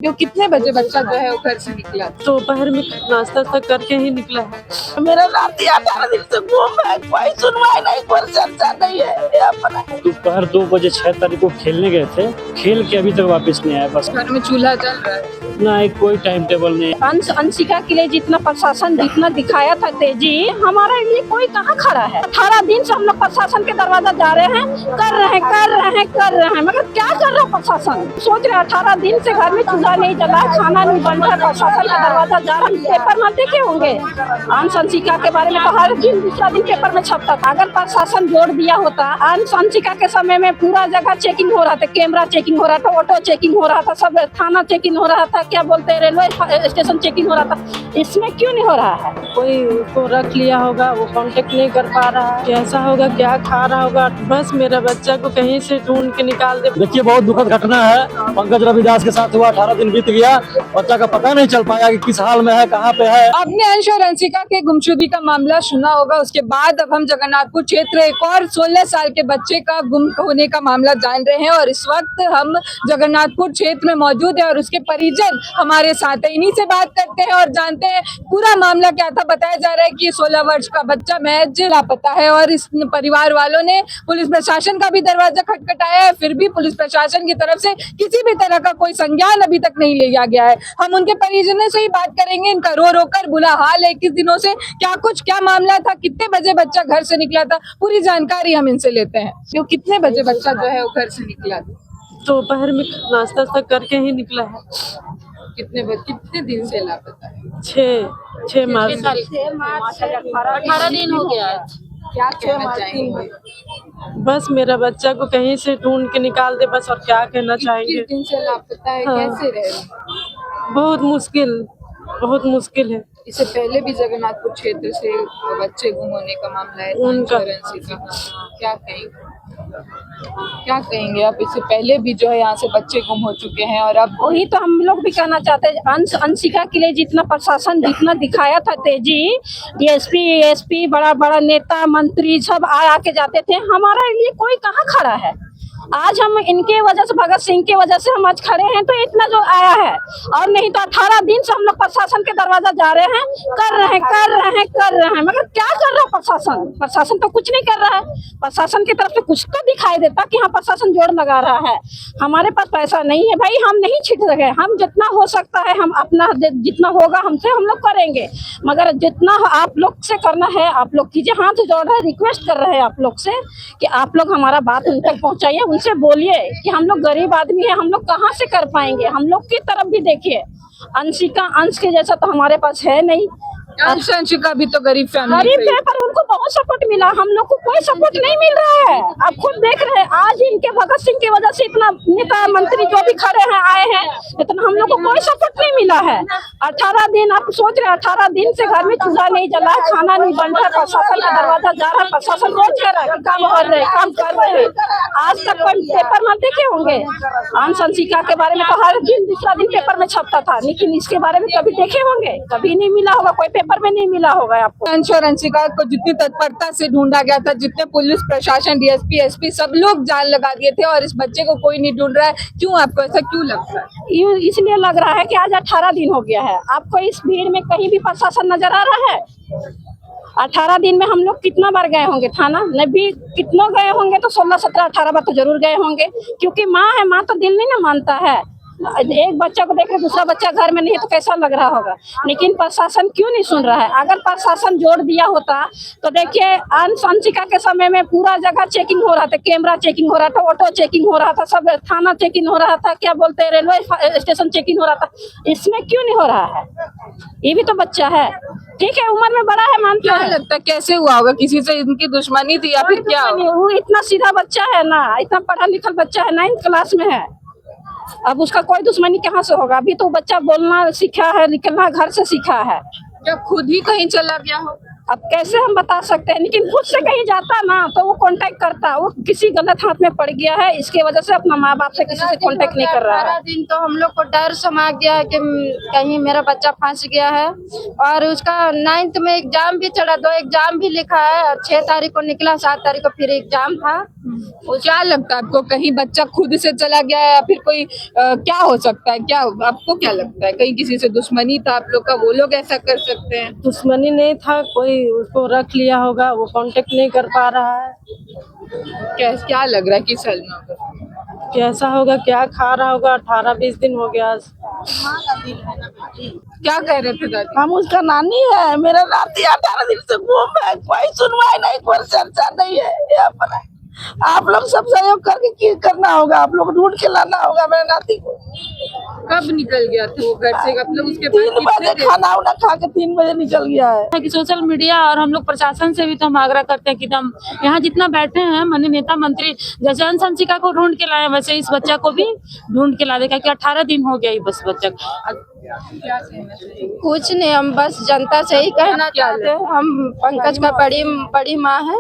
जो कितने बजे बच्चा जो है वो घर से निकला? दोपहर में नाश्ता तक करके ही निकला है। मेरा नाती 18 दिन से गुम है, कोई सुनवाई नहीं, कोई चर्चा नहीं है। दोपहर 2 बजे 6 तारीख को खेलने गए थे, खेल के अभी तक वापस नहीं आया। बस घर में चूल्हा जल रहा है, ना एक कोई टाइम टेबल नहीं। अंशिका के लिए जितना प्रशासन जितना दिखाया था तेजी, हमारे लिए कोई कहाँ खड़ा है। 18 दिन से हम लोग प्रशासन के दरवाजा जा रहे हैं, कर रहे हैं, मगर क्या कर रहा है प्रशासन? सोच रहे 18 दिन से घर में चूल्हा नहीं जला, खाना नहीं बन रहा, प्रशासन का दरवाजा जा रहा है। पेपर में देखे होंगे अंशिका के बारे में तो हर दिन दूसरा दिन पेपर में छपता था। अगर प्रशासन जोड़ दिया होता, अंशिका के समय में पूरा जगह चेकिंग हो रहा था, कैमरा चेकिंग हो रहा था, ऑटो चेकिंग हो रहा था, सब थाना चेकिंग हो रहा था, क्या बोलते हैं रेलवे स्टेशन चेकिंग हो रहा था। इसमें क्यों नहीं हो रहा है? कोई उसको रख लिया होगा, वो कांटेक्ट नहीं कर पा रहा है, कैसा होगा, क्या खा रहा होगा। बस मेरा बच्चा को कहीं से ढूंढ के निकाल दे। देखिए, बहुत दुखद घटना है, पंकज रविदास के साथ हुआ। 18 दिन बीत गया, बच्चा का पता नहीं चल पाया कि किस हाल में है, कहाँ पे है। आपने अंश और अंशिका के गुमशुदगी का मामला सुना होगा। उसके बाद अब हम जगन्नाथपुर क्षेत्र एक और 16 साल के बच्चे का गुम होने का मामला जान रहे हैं और इस वक्त हम जगन्नाथपुर क्षेत्र में मौजूद है और उसके परिजन हमारे साथ है। इन्हीं से बात करते हैं और जानते हैं पूरा मामला क्या था। बताया जा रहा है कि 16 वर्ष का बच्चा महज लापता है और इस परिवार वालों ने पुलिस प्रशासन का भी दरवाजा खटखटाया है, फिर भी पुलिस प्रशासन की तरफ से किसी भी तरह का कोई संज्ञान अभी तक नहीं लिया गया है। हम उनके परिजनों से ही बात करेंगे। इनका रो कर बुरा हाल है, किस दिनों से क्या मामला था, कितने बजे बच्चा घर से निकला था, पूरी जानकारी हम इनसे लेते हैं। जो कितने बजे बच्चा जो है वो घर से निकला था? दोपहर में नाश्ता तक करके ही निकला है। कितने दिन से लापता है? 6 मार्च। 18 दिन हो गया है। क्या कहना चाहेंगे? बस मेरा बच्चा को कहीं से ढूंढ के निकाल दे, बस। और क्या कहना चाहेंगे? किस दिन से लापता है? हाँ। कैसे रह रहे? बहुत मुश्किल है। इससे पहले भी जगन्नाथपुर क्षेत्र से बच्चे गुम होने का मामला है उनका। क्या कहेंगे आप? इससे पहले भी जो है यहाँ से बच्चे गुम हो चुके हैं और अब वही तो हम लोग भी कहना चाहते हैं। अंशिका के लिए जितना प्रशासन जितना दिखाया था तेजी, डीएसपी एएसपी बड़ा बड़ा नेता मंत्री सब आके जाते थे, हमारे लिए कोई कहाँ खड़ा है? आज हम इनके वजह से, भगत सिंह के वजह से हम आज खड़े हैं तो इतना जो आया है। और नहीं तो 18 दिन से हम लोग प्रशासन के दरवाजा जा रहे हैं, कर रहे हैं, मगर क्या कर रहा है प्रशासन? प्रशासन तो कुछ नहीं कर रहा है। प्रशासन की तरफ से कुछ तो दिखाई देता कि हाँ प्रशासन जोड़ लगा रहा है। हमारे पास पैसा नहीं है भाई, हम नहीं छिट सके। हम जितना हो सकता है हम अपना जितना होगा हमसे हम लोग करेंगे, मगर जितना आप लोग से करना है आप लोग कीजिए। हाथ जोड़ रहे, रिक्वेस्ट कर रहे हैं आप लोग से कि आप लोग हमारा बात उन तक पहुँचाइए, उनसे बोलिए कि हम लोग गरीब आदमी है, हम लोग कहाँ से कर पाएंगे। हम लोग की तरफ भी देखिए, अंश के जैसा तो हमारे पास है नहीं। अंशिका भी तो गरीब फैमिली गरीब है, पर उनको बहुत सपोर्ट मिला, हम लोग को कोई सपोर्ट नहीं मिल रहा है। आप खुद देख रहे हैं, आज इनके भगत सिंह की वजह से इतना नेता मंत्री जो भी खड़े हैं आए हैं, इतना हम लोग को कोई सपोर्ट नहीं मिला है। 18 दिन आप सोच रहे 18 दिन से घर में चूल्हा नहीं जला, खाना नहीं बन रहा, प्रशासन का दरवाजा जा रहा है। प्रशासन रोज कह रहा है कि काम कर रहे हैं। आज तक कोई पेपर में देखे होंगे अंशिका के बारे में तो हर दिन दूसरा दिन पेपर में छपता था, लेकिन इसके बारे में कभी देखे होंगे? कभी नहीं मिला होगा, कोई पेपर में नहीं मिला होगा आपको। अंश और अंशिका को जितनी तत्परता से ढूंढा गया था, जितने पुलिस प्रशासन डीएसपी एसपी सब लोग जान लगा दिए थे और इस बच्चे को कोई नहीं ढूंढ रहा है। क्यों, आपको ऐसा क्यों लगता है? इसलिए लग रहा है कि आज 18 दिन हो गया है। आपको इस भीड़ में कहीं भी प्रशासन नजर आ रहा है? 18 दिन में हम लोग कितना बार गए होंगे थाना? न भी कितना गए होंगे तो 16 17 18 बार तो जरूर गए होंगे, क्योंकि माँ है, माँ तो दिल नहीं ना मानता है। एक बच्चा को देख रहे दूसरा बच्चा घर में नहीं है तो कैसा लग रहा होगा। लेकिन प्रशासन क्यों नहीं सुन रहा है? अगर प्रशासन जोड़ दिया होता तो देखिए, अंशिका के समय में पूरा जगह चेकिंग हो रहा था, कैमरा चेकिंग हो रहा था, ऑटो चेकिंग हो रहा था, सब थाना चेकिंग हो रहा था, क्या बोलते हैं रेलवे स्टेशन चेकिंग हो रहा था। इसमें क्यों नहीं हो रहा है? ये भी तो बच्चा है, ठीक है, उम्र में बड़ा है, मानते हैं। लगता है कैसे हुआ होगा? किसी से इनकी दुश्मनी थी या फिर क्या? वो इतना सीधा बच्चा है ना, इतना पढ़ा लिखा बच्चा है, 9th क्लास में है। अब उसका कोई दुश्मनी कहाँ से होगा? अभी तो बच्चा बोलना सीखा है, निकलना घर से सीखा है। क्या खुद ही कहीं चला गया हो? अब कैसे हम बता सकते हैं, लेकिन खुद से कहीं जाता ना तो वो कांटेक्ट करता, वो किसी गलत हाथ में पड़ गया है, इसके वजह से अपना माँ बाप से किसी से कांटेक्ट नहीं कर रहा है। 18 दिन तो हम लोग को डर समा गया है कि कहीं मेरा बच्चा फंस गया है। और उसका 9th में एग्जाम भी चढ़ा, 2 एग्जाम भी लिखा है, 6 तारीख को निकला, 7 तारीख को फिर एग्जाम था। क्या लगता है आपको, कहीं बच्चा खुद से चला गया है या फिर कोई क्या हो सकता है, क्या आपको क्या लगता है, कहीं किसी से दुश्मनी था आप लोग का, वो लोग ऐसा कर सकते हैं? दुश्मनी नहीं था, कोई उसको रख लिया होगा, वो कांटेक्ट नहीं कर पा रहा है। क्या लग रहा है किस हाल में होगा? कैसा होगा, क्या खा रहा होगा, 18-20 दिन हो गया। क्या कह रहे थे दादी? हम उसका नानी है, मेरा नाती 18 दिन से गुम है, कोई सुनवाई नहीं, कोई चर्चा नहीं है यहाँ पर। आप लोग सब सहयोग करके की करना होगा, आप लोग ढूंढ के लाना होगा मेरे नाती को। कब निकल गया था वो घर से, आप लोग उसके 3 बजे खाना उना खा के 3 बजे निकल गया है। कि सोशल मीडिया और हम लोग प्रशासन से भी तो हम आग्रह करते हैं कि हम यहाँ जितना बैठे हैं माननीय नेता मंत्री जैसे अंशिका को ढूंढ के लाए, वैसे इस बच्चा को भी ढूंढ के ला देगा कि 18 दिन हो गया बस बच्चा को। कुछ नहीं, हम बस जनता से ही कहना चाहते हैं, हम पंकज का बड़ी माँ है,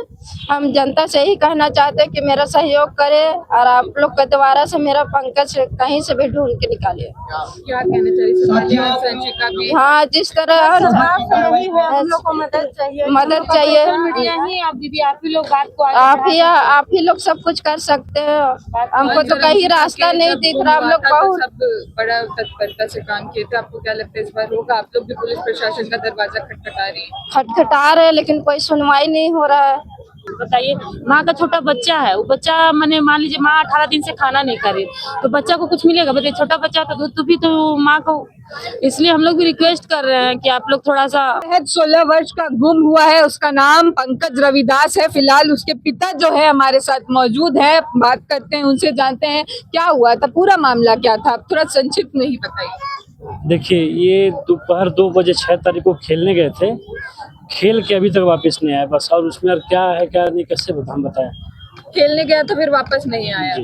हम जनता से ही कहना चाहते हैं कि मेरा सहयोग करे और आप लोग के द्वारा से मेरा पंकज कहीं से भी ढूंढ के निकालिए। क्या कहना चाहिए अंशिका की? हाँ, जिस तरह हम लोग को मदद चाहिए, मदद चाहिए, आप दीदी आप ही लोग बात को आप ही लोग सब कुछ कर सकते हैं। हमको तो कहीं रास्ता नहीं दिख रहा, हम लोग बहुत सब बड़ा तत्परता से काम किए थे, आपको क्या लगता है इस बार होगा? आप लोग भी पुलिस प्रशासन का दरवाजा खटखटा रही है? खटखटा रहे, लेकिन कोई सुनवाई नहीं हो रहा है। बताइए, माँ का छोटा बच्चा है, वो बच्चा मैंने मान लीजिए माँ 18 दिन से खाना नहीं खा रही, तो बच्चा को कुछ मिलेगा? बताइए, छोटा बच्चा तो दूध भी तो माँ को, इसलिए हम लोग भी रिक्वेस्ट कर रहे हैं कि आप लोग थोड़ा सा। 16 वर्ष का गुम हुआ है, उसका नाम पंकज रविदास है। फिलहाल उसके पिता जो है हमारे साथ मौजूद है, बात करते हैं उनसे, जानते हैं क्या हुआ था, पूरा मामला क्या था, आप थोड़ा संक्षिप्त में ही बताइए। देखिए, ये दोपहर 2 बजे 6 तारीख को खेलने गए थे, खेल के अभी तक वापस नहीं आए बस। और उसमें और क्या है क्या नहीं, कैसे हम बताएं? खेलने गया तो फिर वापस नहीं आया,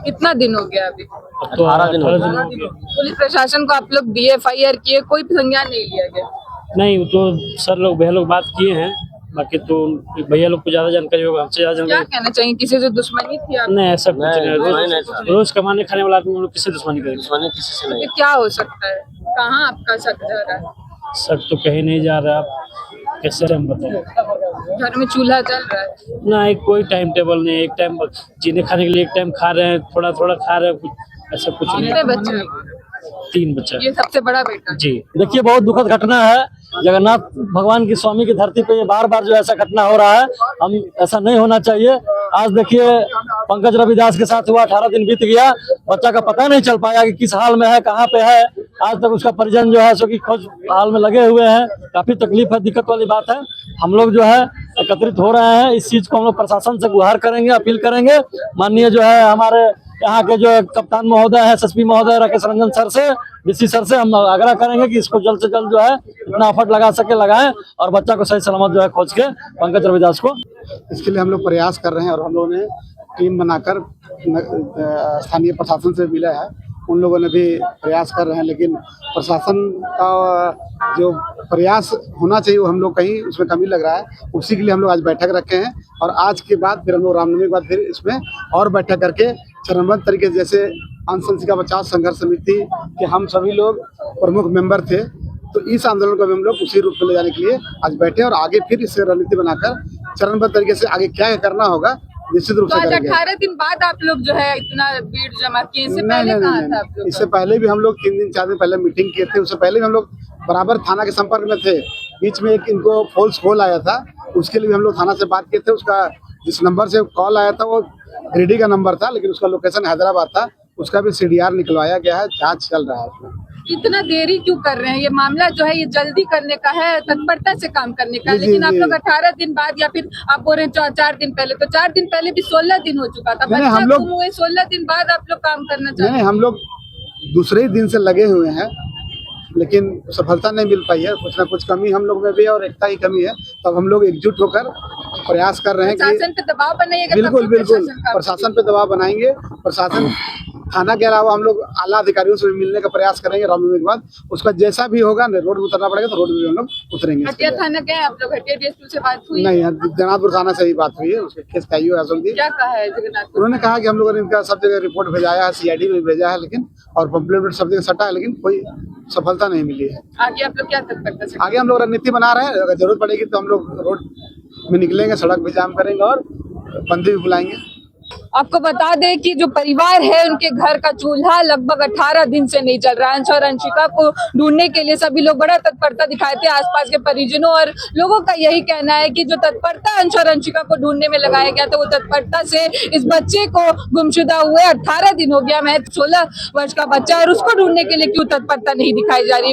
कितना दिन हो गया अभी? अब तो 18 दिन हो गए। पुलिस प्रशासन को आप लोग DFIR किए, कोई संज्ञान नहीं लिया गया? नहीं, वो तो सर लोग भैया लोग बात किए हैं, बाकी तो भैया लोग को ज्यादा जानकारी होगा, हमसे ज्यादा क्या जानकारी। कहना चाहिए, किसी से दुश्मनी थी आप? नहीं, ऐसा कुछ नहीं, रोज कमाने खाने वाला आदमी, हम लोग किससे दुश्मनी करेंगे? दुश्मनी किसी से नहीं। तो क्या हो सकता है, कहाँ आपका शक जा रहा है? शक तो कहीं नहीं जा रहा, आप कैसे हम बताएं? घर में चूल्हा जल रहा है? ना, एक कोई टाइम टेबल नहीं, एक टाइम जीने खाने के लिए एक टाइम खा रहे हैं, थोड़ा थोड़ा खा रहे हैं, ऐसा कुछ नहीं। कितने बच्चे? 3 बच्चा। ये सबसे बड़ा बेटा? जी, देखिए, बहुत दुखद घटना है। जगन्नाथ भगवान की स्वामी की धरती पे ये बार बार जो ऐसा घटना हो रहा है, हम ऐसा नहीं होना चाहिए। आज देखिए, पंकज रविदास के साथ हुआ, 18 दिन बीत गया, बच्चा का पता नहीं चल पाया कि किस हाल में है, कहाँ पे है। आज तक उसका परिजन जो है सो कि खोज हाल में लगे हुए हैं। काफी तकलीफ है, दिक्कत वाली बात है। हम लोग जो है एकत्रित हो रहे हैं, इस चीज को हम लोग प्रशासन से गुहार करेंगे, अपील करेंगे। माननीय जो है हमारे यहाँ के जो कप्तान महोदय है, SSP महोदय राकेश रंजन सर से, DC सर से हम आग्रह करेंगे कि इसको जल्द से जल्द जो है इतना एफर्ट लगा सके लगाएं और बच्चा को सही सलामत जो है खोज के पंकज रविदास को। इसके लिए हम लोग प्रयास कर रहे हैं और हम लोगों ने टीम बनाकर स्थानीय प्रशासन से मिला है, उन लोगों ने भी प्रयास कर रहे हैं, लेकिन प्रशासन का जो प्रयास होना चाहिए वो हम लोग कहीं उसमें कमी लग रहा है। उसी के लिए हम लोग आज बैठक रखे हैं और आज के बाद फिर हम लोग रामनवमी के बाद फिर इसमें और बैठक करके चरणबद्ध तरीके से, जैसे अंशिका बचाव संघर्ष समिति के हम सभी लोग प्रमुख मेंबर थे, तो इस आंदोलन को भी हम लोग उसी रूप में ले जाने के लिए आज बैठे और आगे फिर इससे रणनीति बनाकर चरणबद्ध तरीके से आगे क्या करना होगा निश्चित रूप से करेंगे। 18 दिन बाद आप लोग जो है इतना भीड़ जमा किए, इससे पहले कहाँ था आप लोग? इससे पहले भी हम लोग 3 दिन 4 दिन पहले मीटिंग किए थे, उससे पहले भी हम लोग बराबर थाना के संपर्क में थे। बीच में एक इनको फॉल्स कॉल आया था, उसके लिए भी हम लोग थाना से बात किए थे। उसका जिस नंबर से कॉल आया था वो गिरिडीह का नंबर था, लेकिन उसका लोकेशन हैदराबाद था, उसका भी CDR निकलवाया गया है, जाँच चल रहा है उसमें। इतना देरी क्यों कर रहे हैं? ये मामला जो है ये जल्दी करने का है, तत्परता से काम करने का है, लेकिन आप लोग 18 दिन बाद या फिर आप बोल रहे हैं 4 दिन पहले, तो 4 दिन पहले भी 16 दिन हो चुका था, बच्चा गुम हुए 16 दिन बाद आप लोग काम करना चाहते हैं? नहीं, हम लोग दूसरे ही दिन से लगे हुए हैं, लेकिन सफलता नहीं मिल पाई है। कुछ ना कुछ कमी हम लोग में भी और एकता की कमी है, तब हम लोग एकजुट होकर प्रयास कर रहे हैं कि प्रशासन पे दबाव बनाइएगा। बिल्कुल बिल्कुल प्रशासन पे दबाव बनाएंगे। प्रशासन थाना के अलावा हम लोग आला अधिकारियों से भी मिलने का प्रयास करेंगे रामनवमी के बाद। उसका जैसा भी होगा रोड में उतरना पड़ेगा तो रोड में भी हम लोग उतरेंगे। हटिया थाना गए आप लोग? हटिया डीएसपी से बात हुई? नहीं, जगन्नाथपुर थाना से ही बात हुई है, उसके केस का क्या कहा है जगन्नाथपुर? उन्होंने कहा कि हम लोगों ने इनका सब जगह रिपोर्ट भेजाया है, सीआईडी में भेजा है, लेकिन और पंपलेट सब जगह सटा है, लेकिन कोई सफलता नहीं मिली है। आगे आप लोग क्या तत्परता से? आगे हम लोग रणनीति बना रहे हैं, अगर जरूरत पड़ेगी तो हम लोग रोड में निकलेंगे, सड़क भी जाम करेंगे और बंदी भी बुलाएंगे। आपको बता दें कि जो परिवार है उनके घर का चूल्हा लगभग 18 दिन से नहीं चल रहा है। अंश और अंशिका को ढूंढने के लिए सभी लोग बड़ा तत्परता दिखाए थे, आसपास के परिजनों और लोगों का यही कहना है कि जो तत्परता अंश और अंशिका को ढूंढने में लगाया गया था, वो तत्परता से इस बच्चे को गुमशुदा हुए 18 दिन हो गया। मैं 16 वर्ष का बच्चा और उसको ढूंढने के लिए क्यों तत्परता नहीं दिखाई जा रही?